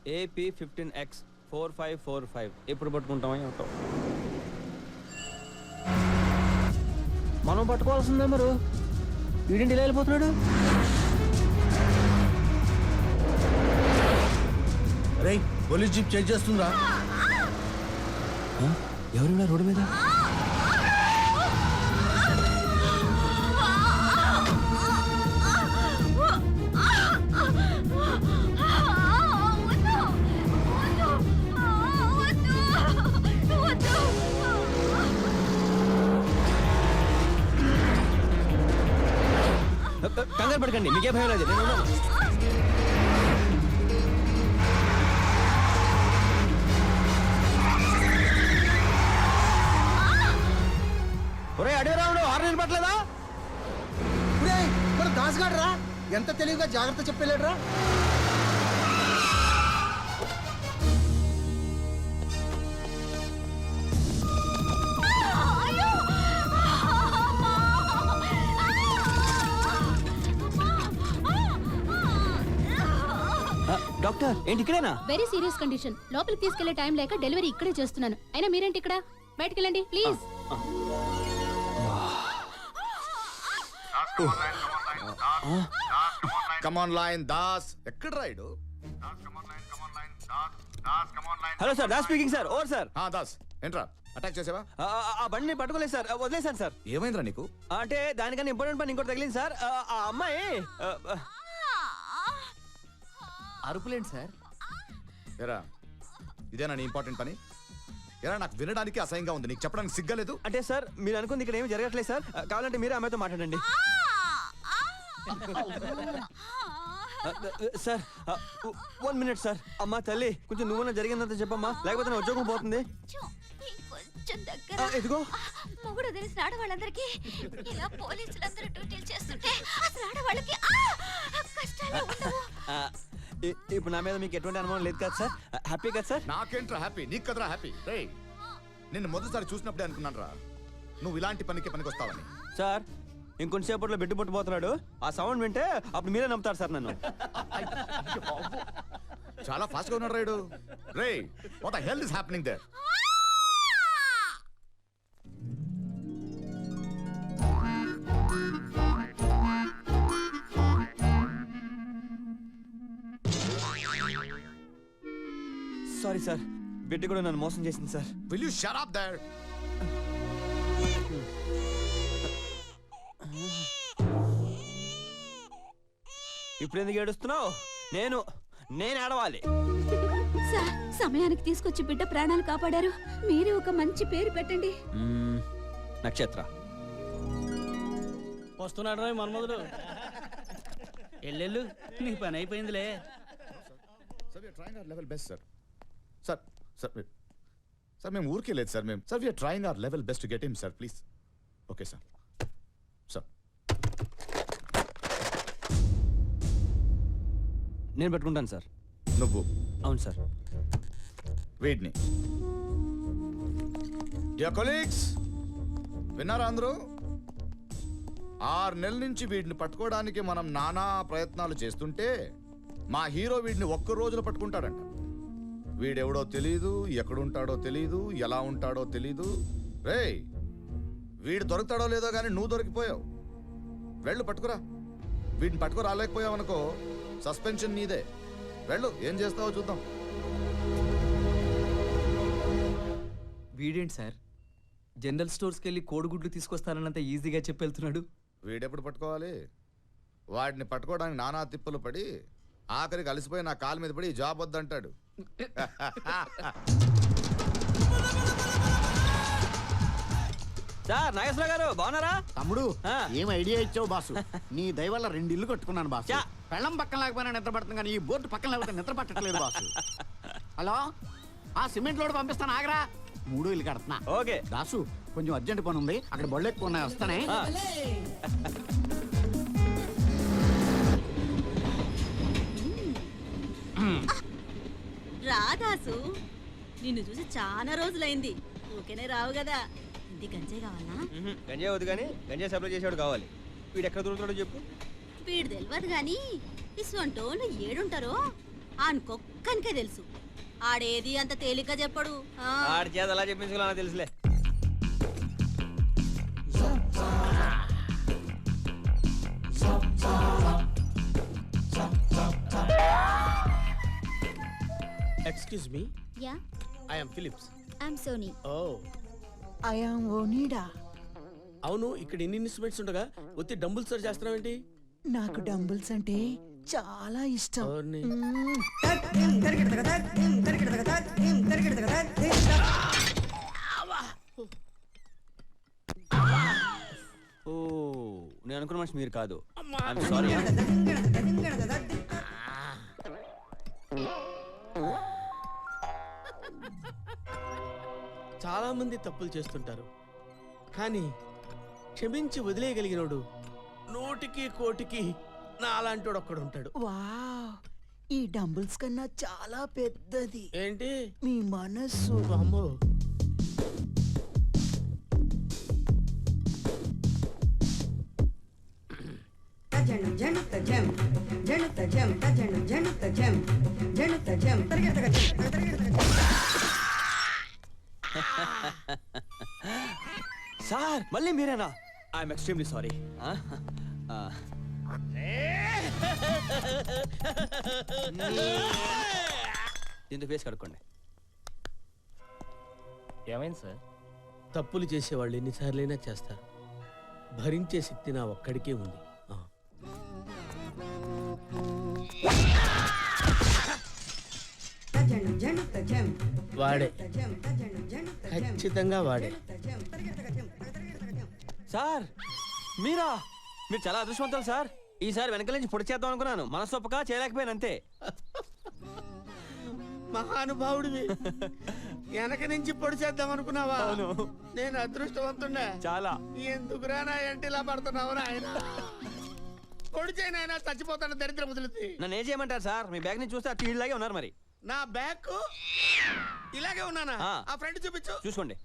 AP15X 4545. ఎప్పుడు పట్టుకుంటామో ఏమిటో. మనం పట్టుకోవాల్సిందే మరి. వీడింటి ఇలా వెళ్ళిపోతున్నాడు. రేయ్, పోలీస్ జీప్ చేంజ్ చేస్తుందా? ఎవరున్నా రోడ్డు మీద? కంగారు పడకండి, మీకే భయం లేదు. నేను ఒరే అడవి రావుడు ఆరు పట్టలేదా? మరి దాసుగాడు రా, ఎంత తెలివిగా జాగ్రత్త చెప్పలేడురా. డాక్టర్ ఏంటి ఇక్కడేనా? Very serious condition. లోపలికి తీసుకెళ్లే టైం లేక డెలివరీ ఇక్కడే చేస్తున్నాను. అయినా మీరేంటి ఇక్కడ? బయటికి వెళ్ళండి ప్లీజ్. Come on line Das. ఎక్కడ ride? Hello sir, Das speaking sir. Over sir. Das ఏంట్రా అటాక్ చేసావా? ఆ బండిని పట్టుకోలేదు సార్, వదిలేసాను సార్. ఏమైందిరా నీకు? అంటే దానికన్నా ఇంపార్టెంట్ పని ఇంకోటి తగిలింది సార్. ఆ అమ్మాయి అరుపులేండి సార్. ఎరా ఇదేనా నీ ఇంపార్టెంట్ పని? ఎరా నాకు వినడానికి అసహ్యంగా ఉంది, నీకు చెప్పడానికి సిగ్గలేదు. అంటే సార్ మీరు అనుకుంది ఇక్కడ ఏమి జరగట్లేదు సార్. కావాలంటే మీరే అమ్మాయితో మాట్లాడండి సార్. 1 minute sir. అమ్మా తల్లి, కొంచెం నువ్వున్నా జరిగిందంత చెప్పమ్మా, లేకపోతే నా ఉద్యోగం పోతుంది. ఇదిగో మొగుడు తెలిసిన ఆడవాళ్ళందరికీ ఇలా పోలీసులందరూ డ్యూటీలు చేస్తుంటే అసలు ఆడవాళ్ళకి కష్టాలు ఉండవు. ఇప్పుడు నా మీద మీకు ఎటువంటి అనుమానం లేదు కదా సార్? హ్యాపీ కదా సార్? నాకేంట్రా హ్యాపీ, నీకు కదరా హ్యాపీ. రేయ్ నిన్ను మొదటిసారి చూసినప్పుడే అనుకున్నాను రా నువ్వు ఇలాంటి పనికి వస్తావని. సార్ ఇంకొంచెంసేపట్లో బెడ్డు పుట్టబోతున్నాడు. ఆ సౌండ్ వింటే అప్పుడు మీరే నమ్ముతారు సార్ నన్ను. చాలా ఫాస్ట్ గా ఉన్నాడు రైడు. రేయ్ what the hell is happening there? Sorry sir, బిడ్డ కూడా నన్ను మోసం చేసింది sir. Will you shut up there? ఇప్పుడు ఎందుకు ఏడుస్తున్నావు? నేను ఏడవాలి. సార్ సమయానికి తీసుకొచ్చి బిడ్డ ప్రాణాలు కాపాడారు. మీరే ఒక మంచి పేరు పెట్టండి. నక్షత్ర. వస్తున్నాడు రా మన్మధుడు. ఎల్లెళ్ళు నీ పని అయిపోయిందిలే. Sir we are trying our level best sir. Sir sir sir మేము ఊరికే లేదు సార్. మేము sir we are trying our level best to get him sir, please. Okay sir. Sir నేను పెట్టుకుంటాను సార్. నువ్వు? అవును సార్. వీడ్ని డియర్ కొలీగ్స్, విన్నారా అందరూ? 6 నెలల నుంచి వీడిని పట్టుకోవడానికి మనం నానా ప్రయత్నాలు చేస్తుంటే మా హీరో వీడిని ఒక్క రోజులో పట్టుకుంటాడంట. వీడెవడో తెలీదు, ఎక్కడుంటాడో తెలీదు, ఎలా ఉంటాడో తెలీదు. రేయ్ వీడు దొరుకుతాడో లేదో కానీ నువ్వు దొరికిపోయావు. వెళ్ళు పట్టుకురా. వీడిని పట్టుకు రాలేకపోయావు అనుకో, సస్పెన్షన్ నీదే. వెళ్ళు, ఏం చేస్తావో చూద్దాం. వీడేంటి సార్ జనరల్ స్టోర్స్కి వెళ్ళి కోడిగుడ్లు తీసుకొస్తానన్నంత ఈజీగా చెప్పి వెళ్తున్నాడు? వీడెప్పుడు పట్టుకోవాలి? వాడిని పట్టుకోవడానికి నానా తిప్పలు పడి ఆఖరికి అలసిపోయి నా కాలు మీద పడి జాబ్ వద్దంటాడు. సార్ నాగేశ్వర గారు బాగున్నారా? తమ్ముడు ఏం ఐడియా ఇచ్చావు బాసు. నీ దయ వల్ల 2 ఇల్లు కట్టుకున్నాను బాసు. పెళ్ళం పక్కన లేకపోయినా నిద్ర పడుతుంది కానీ ఈ బోర్డు పక్కన లేకపోతే నిద్ర పట్టట్లేదు బాసు. హలో, ఆ సిమెంట్ లోడ్ పంపిస్తాను ఆగరా. 3 ఇల్లు కడుతున్నా. ఓకే దాసు, కొంచెం అర్జెంట్ పని ఉంది, అక్కడ బళ్ళు ఎక్కువ ఉన్నాయి, వస్తానే. రాదాసు, నిన్ను చూసి చాలా రోజులైంది. ఊకేనే రావు కదా. ఇంటి గంజాయి కావాలా? గంజాయి వద్దు కానీ గంజాయి సప్లై చేసేవాడు కావాలి. వీడు ఎక్కడ దొరుకుతాడో చెప్పు. వీడు తెలియదు గాని ఇసువంటోళ్ళు ఏడుంటారో ఆనుకొక్కనికే తెలుసు ఆడేది అంత తేలిక చెప్పడు ఆ. ఆడి చేత అలా చెప్పించుకోవాలన్నా తెలుసులే. Excuse me, yeah I am Philips. I'm Sony. Oh I am Onida. అవును, ఇక్కడ ఇన్ని ఇన్స్ట్రుమెంట్స్ ఉండగా ఒత్తి డంబుల్స్ చేస్తున్నావేంటి? నాకు డంబుల్స్ అంటే చాలా ఇష్టం. అవునే. ఓ నేను అనుకున్న మనిషి మీరు కాదు. I'm sorry. చాలా మంది తప్పులు చేస్తుంటారు, కానీ క్షమించి వదిలేయగలిగినోడు నూటికి కోటికి నా అలాంటోడు ఒక్కడు ఉంటాడు. వావ్, ఈ డంబుల్స్ కన్నా చాలా పెద్దది ఏంటి? మీ మనస్సు. అమ్మో, సార్ మళ్ళీ మీరేనా? I'm extremely sorry. దీంతో ఫేస్ కడుక్కోండి. ఏమైంది సార్? తప్పులు చేసేవాళ్ళు ఎన్నిసార్లైనా చేస్తారు, భరించే శక్తి నా ఒక్కడికే ఉంది. వాడే, ఖచ్చితంగా వాడే. సార్ మీరా? మీరు చాలా అదృష్టవంతులు సార్. ఈసారి వెనక నుంచి పొడి చేద్దాం అనుకున్నాను, మనసొప్పక చేయలేకపోయాను అంతే. మహానుభావుడివి, వెనక నుంచి పొడి చేద్దాం అనుకున్నావా? అవును. నేను అదృష్టవంతుండే చాలా. ఎందుకురా నా ఎంటిలా పడుతున్నావు ఆయన? పొడి చేయనైనా చచ్చిపోతాను దరిద్ర ముదులుతి. నన్ను ఏం చేయమంటారు సార్? మీ బ్యాగ్ నుంచి చూస్తే అటు ఇలాగే ఉన్నారు. మరి నా బ్యాగ్ ఇలాగే ఉన్నానా? ఆ. ఆ ఫ్రెండ్ చూపించు. చూసుకోండి.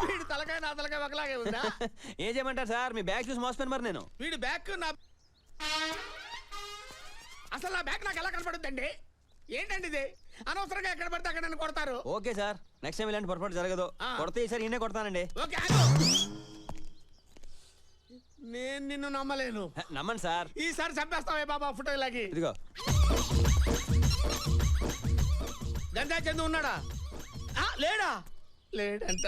వీడి తలకాయ నా తలకాయ ఒకలాగే ఉందా? ఏం చేయమంటారు సార్? మీ బ్యాగ్ చూసి మోసపోయాను మరి నేను. వీడి బ్యాగ్ నా అసలు నా బ్యాగ్ నాకు ఎలా కనపడుద్దండి? ఏంటండి ఇది? అనవసరంగా ఎక్కడ పడితే అక్కడ నన్ను కొడతారు. ఓకే సార్, నెక్స్ట్ టైం ఇలాంటి పొరపాటు జరగదు. ఆ. కొడితే ఈసారి ఈయనే కొడతానండి. ఓకే, ఆగు. నేను నిన్ను నమ్మలేను. నమ్మండి సార్. ఈసారి చంపేస్తావే బాబా ఫోటో ఇలాగి. ఇదిగో గంధా చందు ఉన్నాడా? లేడా? లేడంట.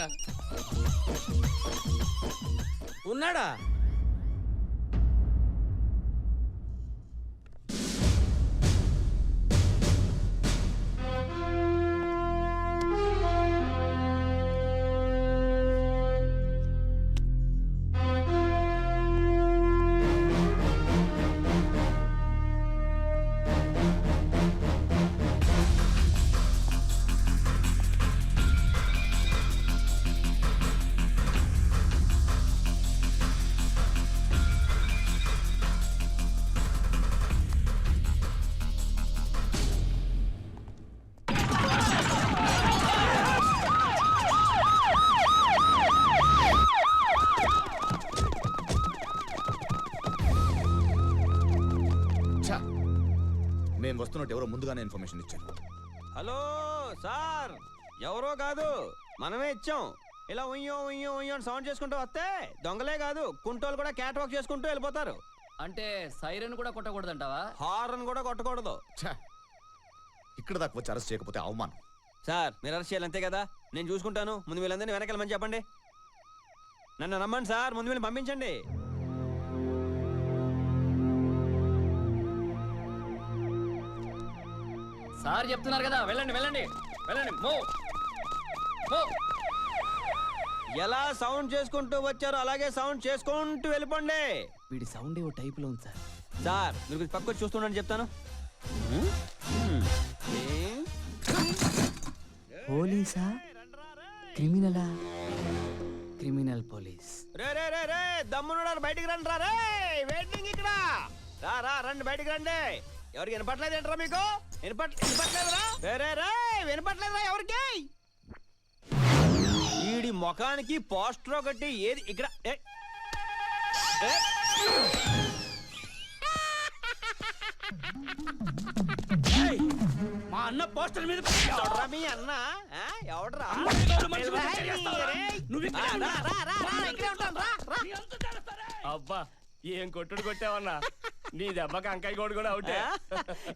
ఉన్నాడా? మేము వస్తున్నట్టు ఎవరో ముందుగానే ఇన్ఫర్మేషన్ ఇచ్చారు. హలో సార్, ఎవరో కాదు మనమే ఇచ్చాం. ఇలా ఉయ్యో ఉయ్యో ఉయ్యో అని సౌండ్ చేసుకుంటూ వస్తే దొంగలే కాదు కుంటోలు కూడా క్యాట్ వాక్ చేసుకుంటూ వెళ్ళిపోతారు. అంటే సైరన్ కూడా కొట్టకూడదంటావా? హార్న్ కూడా కొట్టకూడదు. ఛ! ఇక్కడ దాకా వచ్చి అరెస్ట్ చేయకపోతే అవమానం. సార్ మీరు అరెస్ట్ చేయాలి అంతే కదా? నేను చూసుకుంటాను. ముందు వీళ్ళందరినీ వెనకాలమని చెప్పండి. నన్ను నమ్మండి సార్, ముందు వీళ్ళని పంపించండి. సార్ చెప్తున్నారు కదా, వెళ్ళండి వెళ్ళండి వెళ్ళండి. ఎలా సౌండ్ చేసుకుంటూ వచ్చారో అలాగే సౌండ్ చేసుకుంటూ వెళ్ళిపోండి. వీడి సౌండ్ ఏవో టైపులో ఉంది సార్. సార్ మీరు కొంచెం పక్కకు చూస్తుండని చెప్తాను. పోలీసా క్రిమినలా? Criminal police. రే రే రే రే దమ్మునున్నారు, బయటికి రండి రా. రే వెయిటింగ్ ఇక్కడ. రా రా రండి, బయటికి రండి. ఎవరికి వినపట్లేదు ఏంట్రా మీకు? వినపట్లేదురా? రే రే రే వినపట్లేదురా ఎవరికి? ఈడి ముఖానికి పోస్టర్ ఒకటి ఏది ఇక్కడ. ఏయ్, మా అన్న పోస్టర్ మీద ఎవడ్రా మీ అన్న ఆ? ఎవడ్రా మనిషి మీద చేస్తావా? నువ్వు ఇక్కడే రా, ఉండు. రా, రా, రా, ఇక్కడే ఉంటాను, రా, రా. నీ అంతు తెలుస్తారే. అబ్బా ఏం కొట్టుడు కొట్టావన్నా నీ దెబ్బకి అంకాయ కోడి కూడా అవుటే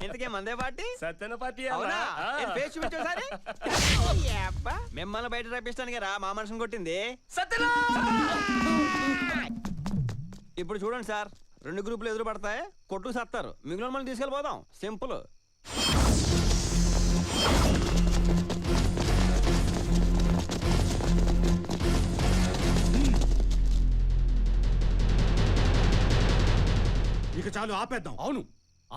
ఇంతకే మందే పార్టీ సత్యన పార్టీ అవునా ఫేస్ చూపించు ఒకసారి. అబ్బా, మిమ్మల్ని బయట రప్పిస్తాను రా మా మనిషిని కొట్టింది. ఇప్పుడు చూడండి సార్, 2 గ్రూపులు ఎదురు పడతాయి, కొట్టు సత్తారు, మిగిలిన మనం తీసుకెళ్ళిపోదాం. సింపుల్. ఇక చాలు ఆపేద్దాం. అవును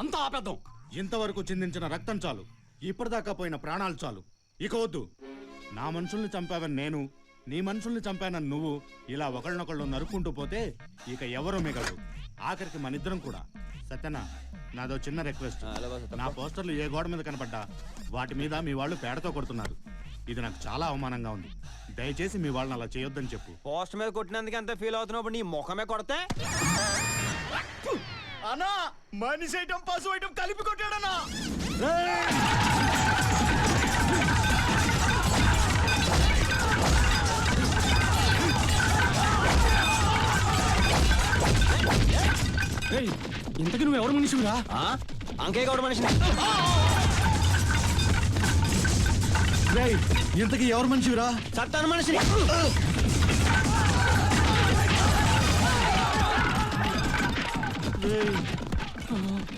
అంతా ఆపేద్దాం. ఇంతవరకు చిందించిన రక్తం చాలు, ఇప్పటిదాకా పోయిన ప్రాణాలు చాలు. ఇక వద్దు. నా మనుషుల్ని చంపావని నేను, నీ మనుషుల్ని చంపానని నువ్వు, ఇలా ఒకళ్ళనొకళ్ళు నరుక్కుంటూ పోతే ఇక ఎవరో మిగలరు. ఆఖరికి మనిద్దరం కూడా. సత్యనా, నాదో చిన్న రిక్వెస్ట్. నా పోస్టర్లు ఏ గోడ మీద కనపడ్డా వాటి మీద మీ వాళ్ళు పేడతో కొడుతున్నారు. ఇది నాకు చాలా అవమానంగా ఉంది. దయచేసి మీ వాళ్ళని అలా చేయొద్దని చెప్పు. పోస్ట్ మీద కొట్టినందుకు ఎంత ఫీల్ అవుతున్నప్పుడు నీ ముఖమే కొడితే అన్నా మనిషి ఐటమ్ పశు ఐటమ్ కలిపి కొట్టాడన్నా. ఇంతకు నువ్వు ఎవరు మనిషివిరా? అంకే గౌడ మనిషిని. ఇంతకి ఎవరు మనిషివిరా? సత్తాను మనిషిని.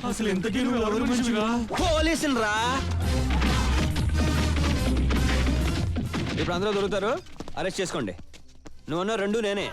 అసలు ఇంతకీ నువ్వు ఎవరు మనిషివిరా? పోలీసులు రా. ఇప్పుడు అందరూ దొరుకుతారు, అరెస్ట్ చేసుకోండి. నువ్వు 2 నేనే.